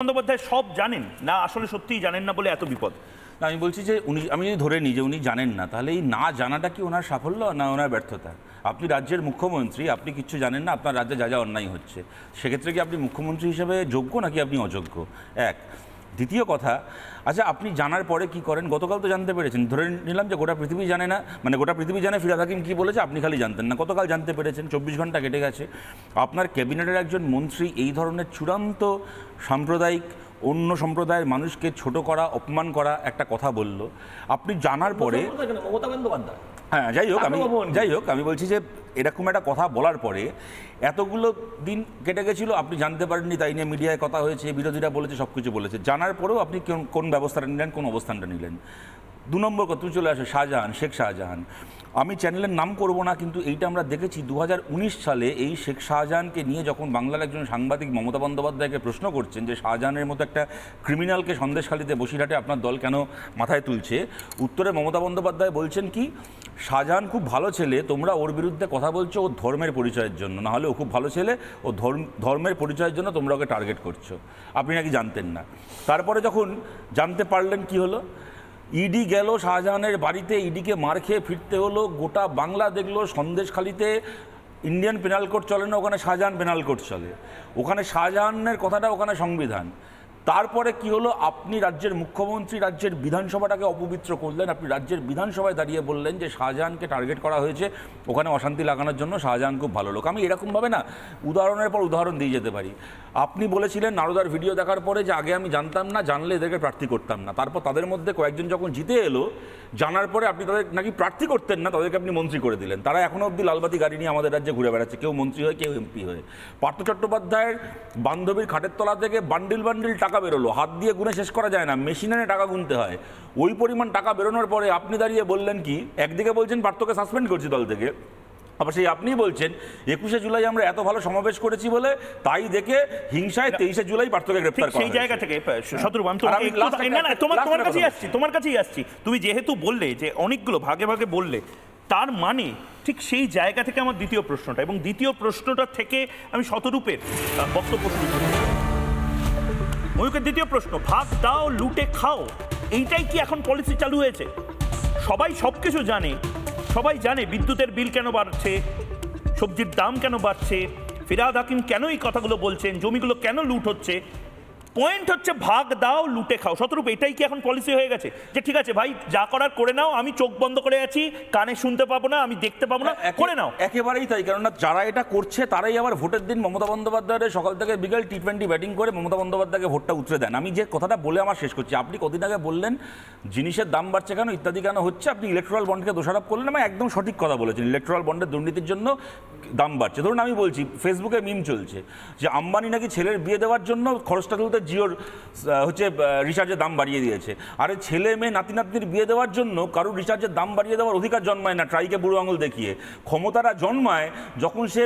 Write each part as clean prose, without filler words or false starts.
বন্দ্যোপাধ্যায় সব জানেন না, আসলে সত্যিই জানেন না বলে এত বিপদ? না, আমি বলছি যে আমি যদি ধরে নিই যে উনি জানেন না, তাহলে এই না জানাটা কি ওনার সাফল্য না ওনার ব্যর্থতা? আপনি রাজ্যের মুখ্যমন্ত্রী, আপনি কিচ্ছু জানেন না আপনার রাজ্যে যা যা অন্যায় হচ্ছে, সেক্ষেত্রে কি আপনি মুখ্যমন্ত্রী হিসেবে যোগ্য নাকি আপনি অযোগ্য? এক। দ্বিতীয় কথা, আচ্ছা আপনি জানার পরে কি করেন? গতকাল তো জানতে পেরেছেন, ধরে নিলাম যে গোটা পৃথিবী জানে না, মানে গোটা পৃথিবী জানে ফিরহাদ হাকিম কী বলেছে, আপনি খালি জানতেন না। গতকাল জানতে পেরেছেন, 24 ঘন্টা কেটে গেছে। আপনার ক্যাবিনেটের একজন মন্ত্রী এই ধরনের চূড়ান্ত সাম্প্রদায়িক অন্য সম্প্রদায়ের মানুষকে ছোট করা, অপমান করা একটা কথা বলল, আপনি জানার পরে হ্যাঁ যাই হোক আমি বলছি যে এরকম একটা কথা বলার পরে এতগুলো দিন কেটে গেছিল, আপনি জানতে পারেননি, তাই নিয়ে মিডিয়ায় কথা হয়েছে, বিরোধীরা বলেছে, সব কিছু বলেছে। জানার পরেও আপনি কোন ব্যবস্থাটা নিলেন, কোন অবস্থানটা নিলেন? 2 নম্বর কথা চলে আসে শাহজাহান, শেখ শাহজাহান। আমি চ্যানেলের নাম করব না, কিন্তু এইটা আমরা দেখেছি 2019 সালে এই শেখ শাহজাহানকে নিয়ে যখন বাংলার একজন সাংবাদিক মমতা বন্দ্যোপাধ্যায়কে প্রশ্ন করছেন যে শাহজাহানের মতো একটা ক্রিমিনালকে সন্দেশখালিতে বসিরহাটে আপনার দল কেন মাথায় তুলছে, উত্তরে মমতা বন্দ্যোপাধ্যায় বলছেন কি, শাহজাহান খুব ভালো ছেলে, তোমরা ওর বিরুদ্ধে কথা বলছো ও ধর্মের পরিচয়ের জন্য, না হলে ও খুব ভালো ছেলে, ও ধর্মের পরিচয়ের জন্য তোমরা ওকে টার্গেট করছো। আপনি নাকি জানতেন না। তারপরে যখন জানতে পারলেন কি হলো, ইডি গেল শাহজাহানের বাড়িতে, ইডিকে মার খেয়ে ফিরতে হলো, গোটা বাংলা দেখলো সন্দেশখালিতে ইন্ডিয়ান পেনাল কোড চলে না, ওখানে শাহজাহান পেনাল কোড চলে, ওখানে শাহজাহানের কথাটা, ওখানে সংবিধান। তারপরে কি হলো, আপনি রাজ্যের মুখ্যমন্ত্রী রাজ্যের বিধানসভাটাকে অপবিত্র করলেন, আপনি রাজ্যের বিধানসভায় দাঁড়িয়ে বললেন যে শাহজাহানকে টার্গেট করা হয়েছে, ওখানে অশান্তি লাগানোর জন্য শাহজাহান খুব ভালো লোক। আমি এরকমভাবে না উদাহরণের পর উদাহরণ দিয়ে যেতে পারি। আপনি বলেছিলেন নারদার ভিডিও দেখার পরে যে আগে আমি জানতাম না, জানলে এদেরকে প্রার্থী করতাম না। তারপর তাদের মধ্যে কয়েকজন যখন জিতে এলো, জানার পরে আপনি তাদের নাকি প্রার্থী করতেন না, তাদেরকে আপনি মন্ত্রী করে দিলেন। তারা এখনও অবধি লালবাতি গাড়ি নিয়ে আমাদের রাজ্যে ঘুরে বেড়াচ্ছে, কেউ মন্ত্রী হয়ে, কেউ এমপি হয়ে। পার্থ চট্টোপাধ্যায়ের বান্ধবীর খাটের তলা থেকে বান্ডিল বান্ডিল টাকা বেরোলো, হাত দিয়ে গুনে শেষ করা যায় না, মেশিনে টাকা গুনতে হয়। ওই পরিমাণ টাকা বেরোনোর পরে আপনি দাঁড়িয়ে বললেন কি, একদিকে বলছেন পার্থকে সাসপেন্ড করছি দল থেকে, আবার সেই আপনিই বলছেন 21শে জুলাই আমরা এত ভালো সমাবেশ করেছি বলে তাই দেখে হিংসায় 23শে জুলাই পার্থকে গ্রেফতার করা। সেই জায়গা থেকে শত্রু তোমার কাছেই আসছি। তুমি যেহেতু বললে যে অনেকগুলো ভাগে ভাগে বললে, তার মানে ঠিক সেই জায়গা থেকে আমার দ্বিতীয় প্রশ্নটা, এবং দ্বিতীয় প্রশ্নটা থেকে আমি শতরূপের বক্তব্য শুরু করি। ময়ূকের দ্বিতীয় প্রশ্ন, ভাগ দাও লুটে খাও, এইটাই কি এখন পলিসি চালু হয়েছে? সবাই সব কিছু জানে, সবাই জানে বিদ্যুতের বিল কেন বাড়ছে, সবজির দাম কেন বাড়ছে, ফিরহাদ হাকিম কেন এই কথাগুলো বলছেন, জমিগুলো কেন লুট হচ্ছে। পয়েন্ট হচ্ছে ভাগ দাও লুটে খাও। শতরূপ, এটাই কি এখন পলিসি হয়ে গেছে যে ঠিক আছে ভাই যা করার করে নাও, আমি চোখ বন্ধ করে আছি, কানে শুনতে পাবো না, আমি দেখতে পাবো না, করে নাও? একেবারেই তাই। কেননা যারা এটা করছে তারাই আবার ভোটের দিন মমতা বন্দ্যোপাধ্যায়ের সকাল থেকে বিকেল T20 ব্যাটিং করে মমতা বন্দ্যোপাধ্যায়কে ভোটটা উতরে দেন। আমি যে কথাটা বলে আমার শেষ করছি, আপনি কদিন আগে বললেন জিনিসের দাম বাড়ছে কেন, ইত্যাদি কেন হচ্ছে, আপনি ইলেকট্রাল বন্ডকে দোষারোপ করলেন। আমি একদম সঠিক কথা বলেছেন, ইলেকট্রাল বন্ডের দুর্নীতির জন্য দাম বাড়ছে। ধরুন আমি বলছি, ফেসবুকে মিম চলছে যে আম্বানি নাকি ছেলের বিয়ে দেওয়ার জন্য খরচটা তুলতে জিওর রিচার্জের দাম বাড়িয়ে দিয়েছে। আরে ছেলে মেয়ে নাতি নাতনির বিয়ে দেওয়ার জন্য কারোর রিচার্জের দাম বাড়িয়ে দেওয়ার অধিকার জন্মায় না ট্রাইকে বুড়ো আঙুল দেখিয়ে, ক্ষমতাটা জন্মায় যখন সে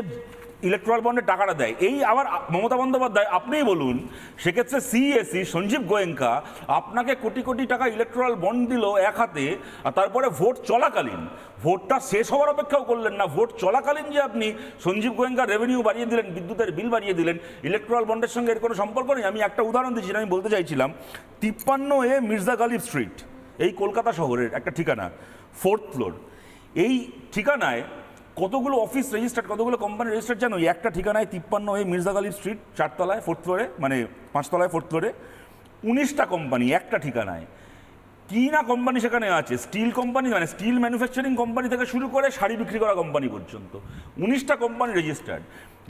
ইলেকট্রাল বন্ডে টাকাটা দেয়। এই আবার মমতা বন্দ্যোপাধ্যায়, আপনিই বলুন, সেক্ষেত্রে সিএসি সঞ্জীব গোয়েঙ্কা আপনাকে কোটি কোটি টাকা ইলেকট্রাল বন্ড দিল এক হাতে, আর তারপরে ভোট চলাকালীন, ভোটটা শেষ হওয়ার অপেক্ষাও করলেন না, ভোট চলাকালীন যে আপনি সঞ্জীব গোয়েঙ্কা রেভিনিউ বাড়িয়ে দিলেন, বিদ্যুতের বিল বাড়িয়ে দিলেন, ইলেকট্রাল বন্ডের সঙ্গে এর কোনো সম্পর্ক নেই। আমি একটা উদাহরণ দিচ্ছি, আমি বলতে চাইছিলাম 53A মির্জা গালিব স্ট্রিট, এই কলকাতা শহরের একটা ঠিকানা, 4th ফ্লোর। এই ঠিকানায় কতগুলো অফিস রেজিস্টার্ড, কতগুলো কোম্পানি রেজিস্টার্ড জানো? একটা ঠিকানায় 53A মির্জা গালিব স্ট্রিট, 4 তলায় 4th ফ্লোরে, মানে 5 তলায় 4th ফ্লোরে 19টা কোম্পানি একটা ঠিকানায়। কি না কোম্পানি সেখানে আছে, স্টিল কোম্পানি, মানে স্টিল ম্যানুফ্যাকচারিং কোম্পানি থেকে শুরু করে শাড়ি বিক্রি করা কোম্পানি পর্যন্ত 19টা কোম্পানি রেজিস্টার্ড।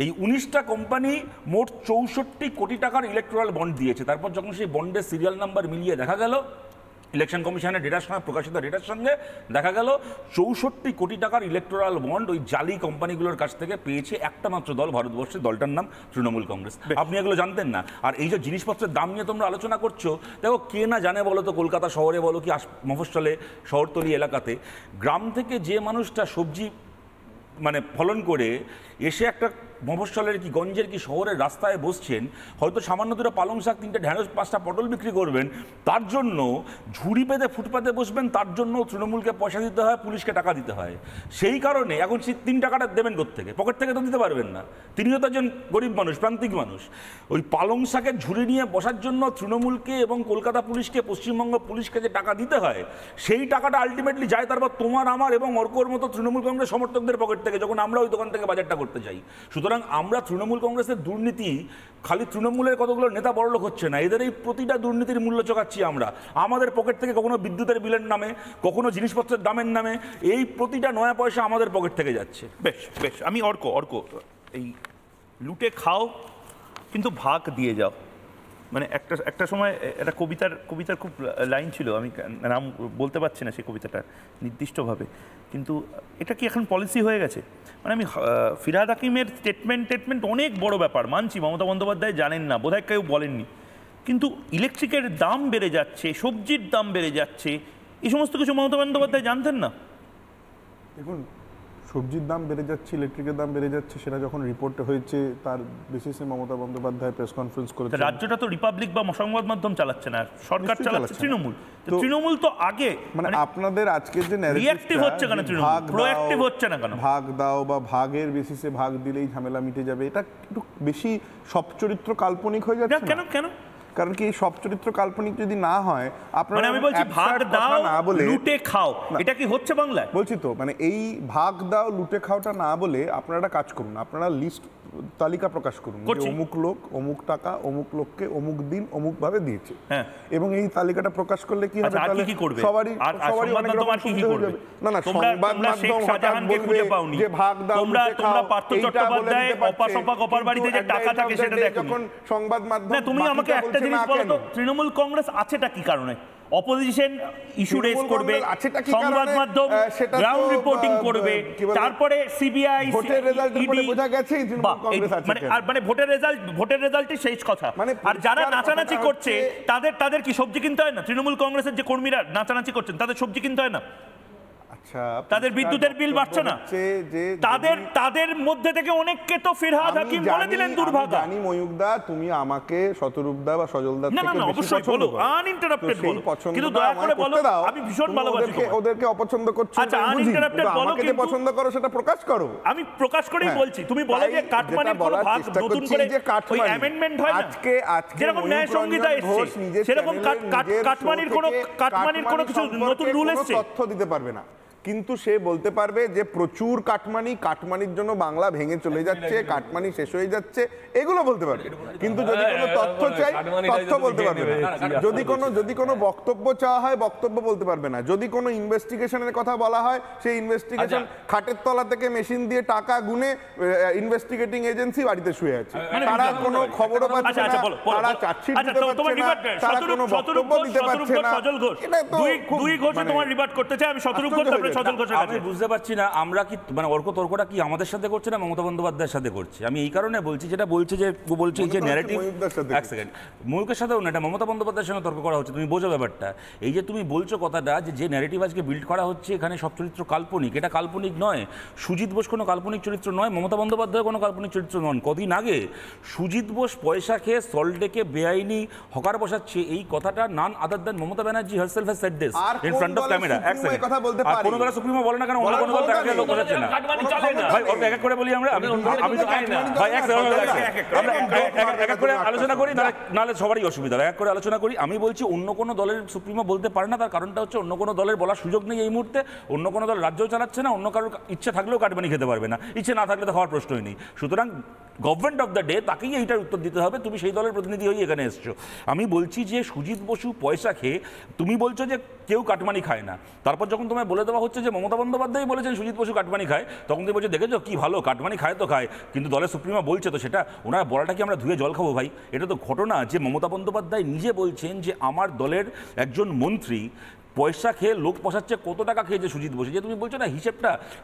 এই 19টা কোম্পানি মোট 64 কোটি টাকার ইলেকট্রাল বন্ড দিয়েছে। তারপর যখন সেই বন্ডের সিরিয়াল নাম্বার মিলিয়ে দেখা গেল, ইলেকশন কমিশনের ডেটার সঙ্গে, প্রকাশিত ডেটার সঙ্গে দেখা গেল 64 কোটি টাকার ইলেকট্রাল বন্ড ওই জালি কোম্পানিগুলোর কাছ থেকে পেয়েছে একটা মাত্র দল ভারতবর্ষে, দলটার নাম তৃণমূল কংগ্রেস। আপনি এগুলো জানতেন না। আর এই যে জিনিসপত্রের দাম নিয়ে তোমরা আলোচনা করছো, দেখো কে না জানে বলো তো, কলকাতা শহরে বলো কি মফস্বলে শহরতলি এলাকাতে, গ্রাম থেকে যে মানুষটা সবজি মানে ফলন করে এসে একটা মফস্বলের কি গঞ্জের কি শহরের রাস্তায় বসছেন, হয়তো সামান্য দুটো পালং শাক, 3টে ঢ্যাঁড়স, 5টা পটল বিক্রি করবেন, তার জন্য ঝুড়ি পেতে ফুটপাতে বসবেন, তার জন্য তৃণমূলকে পয়সা দিতে হয়, পুলিশকে টাকা দিতে হয়। সেই কারণে এখন সেই 3 টাকাটা দেবেন কোত্থেকে? পকেট থেকে তো দিতে পারবেন না, তিনিও তো একজন গরিব মানুষ, প্রান্তিক মানুষ। ওই পালং শাকের ঝুড়ি নিয়ে বসার জন্য তৃণমূলকে এবং কলকাতা পুলিশকে, পশ্চিমবঙ্গ পুলিশকে যে টাকা দিতে হয়, সেই টাকাটা আলটিমেটলি যায় তারপর তোমার, আমার এবং অর্কর মতো তৃণমূল কংগ্রেস সমর্থকদের পকেট থেকে, যখন আমরা ওই দোকান থেকে বাজারটা করতে যাই। সুতরাং আমরা তৃণমূল কংগ্রেসের দুর্নীতি, খালি তৃণমূলের কতগুলো নেতা বড়লোক হচ্ছে না, এদের এই প্রতিটা দুর্নীতির মূল্য চোকাচ্ছি আমরা আমাদের পকেট থেকে। কখনো বিদ্যুতের বিলের নামে, কখনো জিনিসপত্রের দামের নামে, এই প্রতিটা নয়া পয়সা আমাদের পকেট থেকে যাচ্ছে। বেশ বেশ, আমি অর্ক এই লুটে খাও কিন্তু ভাগ দিয়ে যাও, মানে একটা সময় একটা কবিতার খুব লাইন ছিল, আমি নাম বলতে পারছি না সেই কবিতাটা নির্দিষ্টভাবে, কিন্তু এটা কি এখন পলিসি হয়ে গেছে? মানে আমি ফিরহাদ হাকিমের স্টেটমেন্ট অনেক বড় ব্যাপার মানছি, মমতা বন্দ্যোপাধ্যায় জানেন না, বোধহয় কেউ বলেননি, কিন্তু ইলেকট্রিকের দাম বেড়ে যাচ্ছে, সবজির দাম বেড়ে যাচ্ছে, এই সমস্ত কিছু মমতা বন্দ্যোপাধ্যায় জানতেন না? দেখুন, সবজির দাম বেড়ে যাচ্ছে, ইলেকট্রিকের দাম বেড়ে যাচ্ছে, সেটা যখন রিপোর্ট হয়েছে তার বেসিসে মমতা বন্দ্যোপাধ্যায় প্রেস কনফারেন্স করেছে। রাজ্যটা তো রিপাবলিক বা সংবাদ মাধ্যম চালাচ্ছে না, সরকার চালাচ্ছে তৃণমূল। তৃণমূল তো আগে মানে আপনাদের আজকে যে রিঅ্যাক্টিভ হচ্ছে কেন, তৃণমূল প্রোঅ্যাক্টিভ হচ্ছে না কেন? ভাগ দাও বা ভাগের বেসিসে ভাগ দিলেই ঝামেলা মিটে যাবে, এটা একটু বেশি সব চরিত্র কাল্পনিক হয়ে যাচ্ছে। কেন কেন? কারণ কি সব চরিত্র কাল্পনিক যদি না হয়, আপনারা আমি বলছি ভাগ দাও লুটে খাও, এটা কি হচ্ছে বাংলায়? বলছি তো, মানে এই ভাগ দাও লুটে খাওটা না বলে আপনারা একটা কাজ করুন, আপনারা লিস্ট তালিকা প্রকাশ করুন, অমুক লোক অমুক টাকা অমুক লোককে অমুক দিন অমুক ভাবে দিয়েছে, এবং এই তালিকাটা প্রকাশ করলে কি হবে, তাহলে সবারই অনেক রকম সুবিধা হয়ে যাবে। না না, সংবাদ মাধ্যম হঠাৎ বলবে যে ভাগ দাও লুটে খাও, এইটা বলে দিতে পারছে, যে টাকা থাকে সেটা দেখো। যখন সংবাদ মাধ্যম, তুমি আমাকে একটা জিনিস বলো তো, তৃণমূল কংগ্রেস আছেটা কি কারণে? অপোজিশন ইস্যু রেজ করবে, সংবাদ মাধ্যম গ্রাউন্ড রিপোর্টিং করবে, তারপরে সিবিআই, ভোটের রেজাল্ট পরে বোঝা গেছে তৃণমূল কংগ্রেস আছে, মানে ভোটের রেজাল্টই শেষ কথা। আর যারা নাচানাচি করছে তাদের কি সবজি কিনতে হয় না? তৃণমূল কংগ্রেসের যে কর্মীরা নাচানাচি করছেন তাদের সবজি কিনতে হয় না? তাদের বিদ্যুতের বিল বাড়ছে না? তাদের মধ্যে থেকে অনেককে তো ফিরহাদ হাকিম বলে দিলেন দুর্ভাগা। জানি ময়ূকদা, তুমি আমাকে শতরূপদা বা সজলদা থেকে বেশি অবশ্যই বলো, আনইন্টারাপ্টেড বলো, কিন্তু দয়া করে বলো, আমি ভীষণ ভালোবাসি। ওদেরকে অপছন্দ করছো, আচ্ছা আনইন্টারাপ্টেড বলো, আমাকে পছন্দ করো সেটা প্রকাশ করো। আমি প্রকাশ করেই বলছি, তুমি বলো যে কাটমানির কোনো ভাগ নতুন করে ওই অ্যামেন্ডমেন্ট হয় না, যেরকম ন্যায় সংহিতা এসেছে সেরকম কাটমানির কোনো কিছু নতুন রুল এসেছে, তথ্য দিতে পারবে না, কিন্তু সে বলতে পারবে যে প্রচুর কাটমানির জন্য বাংলা ভেঙে চলে যাচ্ছে, কাটমানি শেষ হয়ে যাচ্ছে, এগুলো বলতে পারবে। কিন্তু যদি কোনো তথ্য চাই, তথ্য বলতে পারবে না। যদি কোনো বক্তব্য চাওয়া হয়, বক্তব্য বলতে পারবে না। যদি কোনো ইনভেস্টিগেশনের কথা বলা হয়, সেই ইনভেস্টিগেশন খাটের তলা থেকে মেশিন দিয়ে টাকা গুনে ইনভেস্টিগেটিং এজেন্সি বাড়িতে শুয়ে আছে, তারা কোনো খবরও পাচ্ছে না, তারা চার্জশিট দিতে পারছে না, তারা কোনো বক্তব্য দিতে পারছে না। দুই ঘোষে তোমার রিবার্ট করতে চাই, আমি শতরূপ ঘোষ। আমি বুঝতে পারছি না আমরা কি মানে তর্কটা কি আমাদের সাথে করছে না মমতা বন্দ্যোপাধ্যায়ের সাথে করছে? আমি এই কারণে বলছি, যেটা বলছে যে ন্যারেটিভ, এক সেকেন্ড, ময়ূকের সাথেও না, এটা মমতা বন্দ্যোপাধ্যায়ের সঙ্গে তর্ক করা হচ্ছে। তুমি বোঝো ব্যাপারটা, এই যে তুমি বলছো কথাটা যে ন্যারেটিভ আজকে বিল্ড করা হচ্ছে, এখানে সব চরিত্র কাল্পনিক, এটা কাল্পনিক নয়। সুজিত বোস কোনো কাল্পনিক চরিত্র নয়, মমতা বন্দ্যোপাধ্যায় কোনো কাল্পনিক চরিত্র নন। কদিন আগে সুজিত বোস পয়সা খেয়ে সল্টলেকে বেআইনি হকার বসাচ্ছে, এই কথাটা none other than Mamata Banerjee herself has said this in front of camera. এক সেকেন্ড, আর কোনো দলের সুপ্রিমো বলে না কেন, অন্য কোনো দল তাকে লোক বোঝাচ্ছে না ভাই? ওকে এক এক করে বলি আমরা, আমি ভাই এক এক করে আলোচনা করি, নাহলে সবারই অসুবিধা। এক করে আলোচনা করি। আমি বলছি অন্য কোনো দলের সুপ্রিমো বলতে পারে না, তার কারণটা হচ্ছে অন্য কোনো দলের বলার সুযোগ নেই এই মুহূর্তে, অন্য কোনো দল রাজ্যও চালাচ্ছে না, অন্য কারোর ইচ্ছে থাকলেও কাটমানি খেতে পারবে না, ইচ্ছে না থাকলে তো হওয়ার প্রশ্নই নেই। সুতরাং গভর্নমেন্ট অফ দ্য ডে তাকেই এইটার উত্তর দিতে হবে, তুমি সেই দলের প্রতিনিধি হয়ে এখানে এসছো। আমি বলছি যে সুজিত বসু পয়সা খেয়ে, তুমি বলছো যে কেউ কাটমানি খায় না, তারপর যখন তোমায় বলে দেওয়া হচ্ছে যে মমতা বন্দ্যোপাধ্যায় বলেছেন সুজিত বসু কাটমানি খায়, তখন তুমি বলছো দেখেছো কি ভালো, কাটমানি খায় তো খায়, কিন্তু দলের সুপ্রিমো বলছে তো সেটা, ওনারা বলাটা কি আমরা ধুয়ে জল খাবো ভাই? এটা তো ঘটনা যে মমতা বন্দ্যোপাধ্যায় নিজে বলছেন যে আমার দলের একজন মন্ত্রী পয়সা খেয়ে লোক পোষাচ্ছে, কত টাকা খেয়েছে সুজিত বসু, যে তুমি বলছো না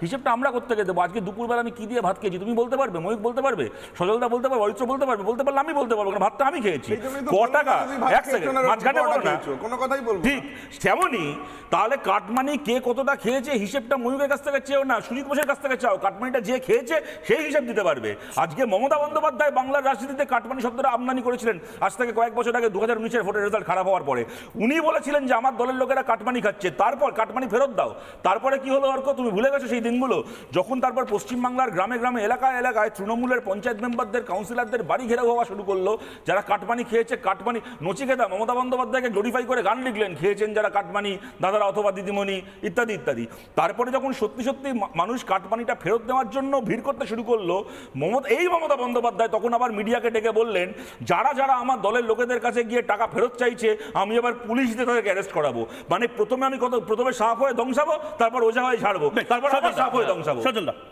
হিসেবটা আমরা করতে গিয়ে দেবো, আজকে দুপুরবেলা আমি কি দিয়ে ভাত খেয়েছি তুমি বলতে পারবে, ময়ূক বলতে পারবে, সজলদা বলতে পারবে, অরিত্র বলতে পারবে, বলতে পারলে আমি বলতে পারবো, কারণ ভাতটা আমি খেয়েছি। ক টাকা, এক সেকেন্ড মাঝখানে বলো না, কোনো কথাই বলবো ঠিক তেমনই। তাহলে কাটমানি কে কতটা খেয়েছে হিসেবটা ময়ূকের কাছ থেকে চেয়েও না, সুজিত বোসের কাছ থেকে চাও, কাটমানিটা যে খেয়েছে সেই হিসাব দিতে পারবে। আজকে মমতা বন্দ্যোপাধ্যায় বাংলার রাজনীতিতে কাটমানি শব্দটা আমদানি করেছিলেন আজ থেকে কয়েক বছর আগে, 2019-এর ভোটের রেজাল্ট খারাপ হওয়ার পরে উনি বলেছিলেন যে আমার দলের লোকেরা কাটমানি খাচ্ছে, তারপর কাটমানি ফেরত দাও। তারপরে কি হলো অর্ক, তুমি ভুলে গেছো সেই দিনগুলো, যখন তারপর পশ্চিমবাংলার গ্রামে গ্রামে এলাকায় এলাকায় তৃণমূলের পঞ্চায়েত মেম্বারদের কাউন্সিলরদের বাড়ি ঘেরাও হওয়া শুরু করলো, যারা কাটমানি খেয়েছে। কাটমানি নচিকেতা মমতা বন্দ্যোপাধ্যায়কে গ্লোরিফাই করে গান লিখলেন, খেয়েছেন যারা কাটমানি দাদারা অথবা দিদিমণি ইত্যাদি ইত্যাদি। তারপরে যখন সত্যি সত্যি মানুষ কাটমানিটা ফেরত দেওয়ার জন্য ভিড় করতে শুরু করলো, মমতা বন্দ্যোপাধ্যায় তখন আবার মিডিয়াকে ডেকে বললেন, যারা যারা আমার দলের লোকেদের কাছে গিয়ে টাকা ফেরত চাইছে আমি আবার পুলিশ দিয়ে তাদেরকে অ্যারেস্ট করাবো। মানে প্রথমে সাপ হয়ে ধ্বংসাবো, তারপর ওঝা হয়ে ছাড়বো, তারপর আবার সাপ হয়ে ধ্বংসাবো।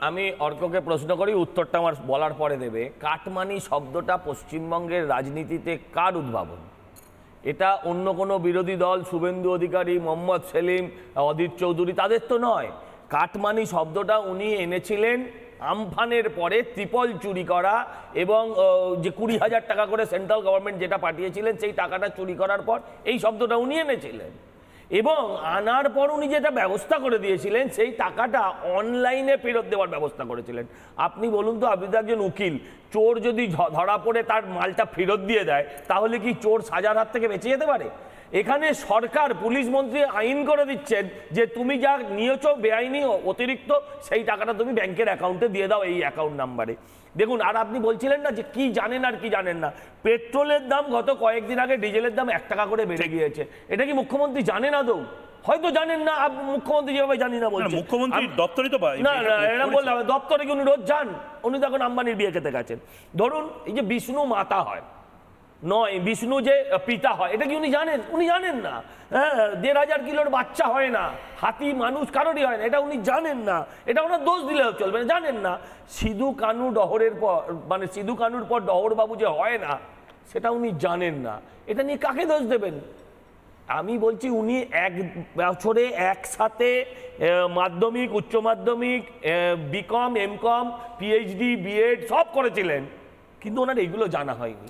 আমি অর্ককে প্রশ্ন করি, উত্তরটা আমার বলার পরে দেবে। কাটমানি শব্দটা পশ্চিমবঙ্গের রাজনীতিতে কার উদ্ভাবন? এটা অন্য কোনো বিরোধী দল, শুভেন্দু অধিকারী, মোহাম্মদ সেলিম, অদিত চৌধুরী, তাদের তো নয়। কাটমানি শব্দটা উনি এনেছিলেন আমফানের পরে ত্রিপল চুরি করা এবং যে 20,000 টাকা করে সেন্ট্রাল গভর্নমেন্ট যেটা পাঠিয়েছিলেন সেই টাকাটা চুরি করার পর এই শব্দটা উনি এনেছিলেন। এবং আনার পর উনি যেটা ব্যবস্থা করে দিয়েছিলেন সেই টাকাটা অনলাইনে ফেরত দেওয়ার ব্যবস্থা করেছিলেন। আপনি বলুন তো, আপনি তো একজন উকিল, চোর যদি ধরা পড়ে তার মালটা ফেরত দিয়ে দেয় তাহলে কি চোর সাজার হাত থেকে বেঁচে যেতে পারে? এখানে সরকার, পুলিশ মন্ত্রী আইন করে দিচ্ছেন যে তুমি যা নিয়েছো বেআইনি অতিরিক্ত সেই টাকাটা তুমি ব্যাংকের অ্যাকাউন্টে দিয়ে দাও এই অ্যাকাউন্ট নাম্বারে। দেখুন, আর আপনি বলছিলেন না যে কি জানেন আর কি জানেন না, পেট্রোলের দাম গত কয়েকদিন আগে ডিজেলের দাম 1 টাকা করে বেড়ে গিয়েছে। এটা কি মুখ্যমন্ত্রী জানেন আদৌ? হয়তো জানেন না, মুখ্যমন্ত্রী যেভাবে জানি না বলছেন, মুখ্যমন্ত্রী দপ্তরে তো না এরা বললাম দপ্তরে কি উনি রোজ যান? উনি তখন আম্বানির বিয়ে খেতে গেছেন। ধরুন এই যে বিষ্ণু মাতা হয় নয়, বিষ্ণু যে পিতা হয়, এটা কি উনি জানেন? উনি জানেন না। হ্যাঁ, 1,500 কিলোর বাচ্চা হয় না, হাতি মানুষ কারোরই হয় না, এটা উনি জানেন না। এটা ওনার দোষ দিলেও চলবে না, জানেন না। সিধু কানু ডহরের পর, মানে সিধু কানুর পর ডহর বাবু যে হয় না সেটা উনি জানেন না। এটা নিয়ে কাকে দোষ দেবেন? আমি বলছি উনি 1 বছরে একসাথে মাধ্যমিক, উচ্চ মাধ্যমিক, বিকম, এমকম, পিএইচডি, বিএড সব করেছিলেন, কিন্তু ওনার এইগুলো জানা হয়নি।